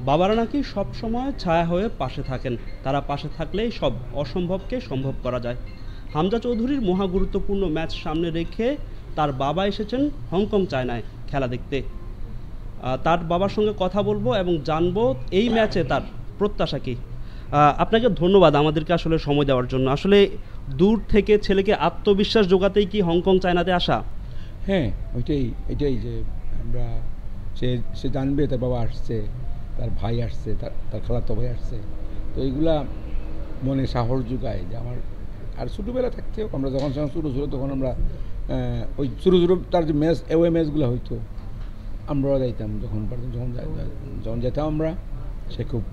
বাবারা নাকি সব সময় ছায়া হয়ে পাশে থাকেন, তারা পাশে থাকলেই সব অসম্ভবকে সম্ভব করা যায়। হামজা চৌধুরীর মহা গুরুত্বপূর্ণ ম্যাচ সামনে রেখে তার বাবা এসেছেন হংকং চায়নায় খেলা দেখতে। তার বাবার সঙ্গে কথা বলবো এবং জানবো এই ম্যাচে তার প্রত্যাশা কী। আপনাকে ধন্যবাদ আমাদেরকে আসলে সময় দেওয়ার জন্য। আসলে দূর থেকে ছেলেকে আত্মবিশ্বাস জোগাতেই কি হংকং চায়নাতে আসা? হ্যাঁ, এটাই যে আমরা সে সে জানবে তার বাবা আসছে, তার ভাই আসছে, তার খালাতো ভাই আসছে। তো এইগুলা মনে সাহস যোগায় যে আমার আর ছোটোবেলা থাকতেও আমরা যখন ছোটো ছোটো তখন আমরা ওই ছোটো ছোটো তার যে ম্যাচ এওয়ে ম্যাচগুলো হইতো আমরাও যাইতাম, যখন যেতাম আমরা, সে খুব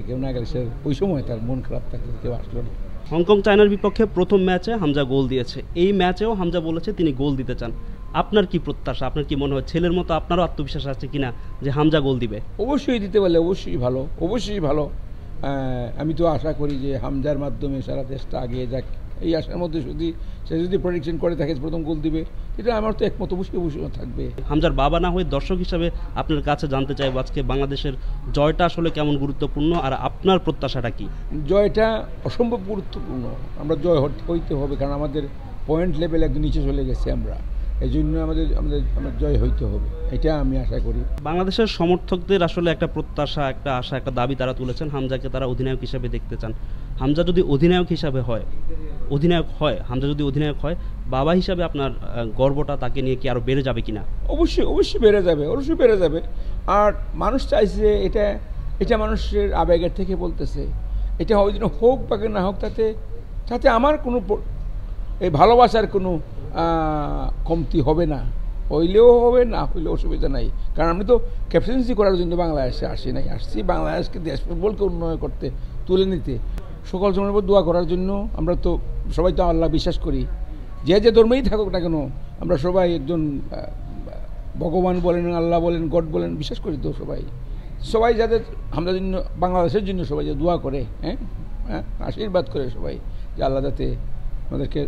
কেউ না গেলে সে ওই সময় তার মন খারাপ থাকতো, কেউ আসলো না। হংকং চায়নার বিপক্ষে প্রথম ম্যাচে হামজা গোল দিয়েছে, এই ম্যাচেও হামজা বলেছে তিনি গোল দিতে চান। আপনার কি প্রত্যাশা? আপনার কি মনে হয় ছেলের মতো আপনারও আত্মবিশ্বাস আছে কিনা যে হামজা গোল দিবে? অবশ্যই দিতে পারলে অবশ্যই ভালো। আমি তো আশা করি যে হামজার মাধ্যমে সারা দেশটা আগিয়ে যাক, এই আশার মধ্যে সে যদি প্রেডিকশন করে থাকে প্রথম গোল দিবে, এটা আমার তো একমত অবশ্যই থাকবে। হামজার বাবা না হয়ে দর্শক হিসাবে আপনার কাছে জানতে চাইব আজকে বাংলাদেশের জয়টা আসলে কেমন গুরুত্বপূর্ণ আর আপনার প্রত্যাশাটা কি? জয়টা অসম্ভব গুরুত্বপূর্ণ, আমরা জয় হইতে হবে, কারণ আমাদের পয়েন্ট লেভেল একদম নিচে চলে গেছে আমরা, এই জন্য আমাদের জয় হইতে হবে, এটা আমি আশা করি। বাংলাদেশের সমর্থকদের আসলে একটা প্রত্যাশা, একটা আশা, একটা দাবি তারা তুলেছেন, হামজাকে তারা অধিনায়ক হিসাবে দেখতে চান। হামজা যদি অধিনায়ক হয়, বাবা হিসাবে আপনার গর্বটা তাকে নিয়ে কি আরও বেড়ে যাবে কিনা? অবশ্যই বেড়ে যাবে। আর মানুষ চাইছে এটা মানুষের আবেগের থেকে বলতেছে, এটা ওই দিন হোক বা না হোক, তাতে আমার কোনো এই ভালোবাসার কোনো কমতি হবে না, হইলেও হবে না হইলেও অসুবিধা নাই। কারণ আমি তো ক্যাপ্টেন্সি করার জন্য বাংলাদেশে আসছি বাংলাদেশকে দেশ ফুটবলকে উন্নয়ন করতে, তুলে নিতে, সকল সময়ের উপর দোয়া করার জন্য। আমরা তো সবাই তো আল্লাহ বিশ্বাস করি, যে ধর্মেই থাকুক না কেন, আমরা সবাই একজন ভগবান বলেন, আল্লাহ বলেন, গড বলেন, বিশ্বাস করি তো সবাই যাদের আমরা জন্য, বাংলাদেশের জন্য সবাই যে দোয়া করে, হ্যাঁ, আশীর্বাদ করে সবাই যে আল্লাহ যাতে আমাদেরকে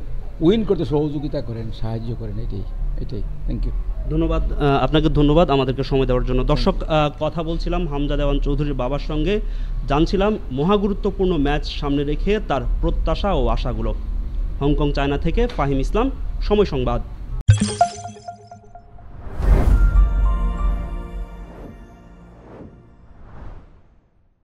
উইন করতে সহযোগিতা করেন, সাহায্য করেন, এটাই। Thank you. ধন্যবাদ আপনাকে, ধন্যবাদ আমাদেরকে সময় দেওয়ার জন্য। দর্শক, কথা বলছিলাম হামজা দেওয়ান চৌধুরীর বাবার সঙ্গে, জানছিলাম মহাগুরুত্বপূর্ণ ম্যাচ সামনে রেখে তার প্রত্যাশা ও আশাগুলো। হংকং চায়না থেকে ফাহিম ইসলাম, সময় সংবাদ।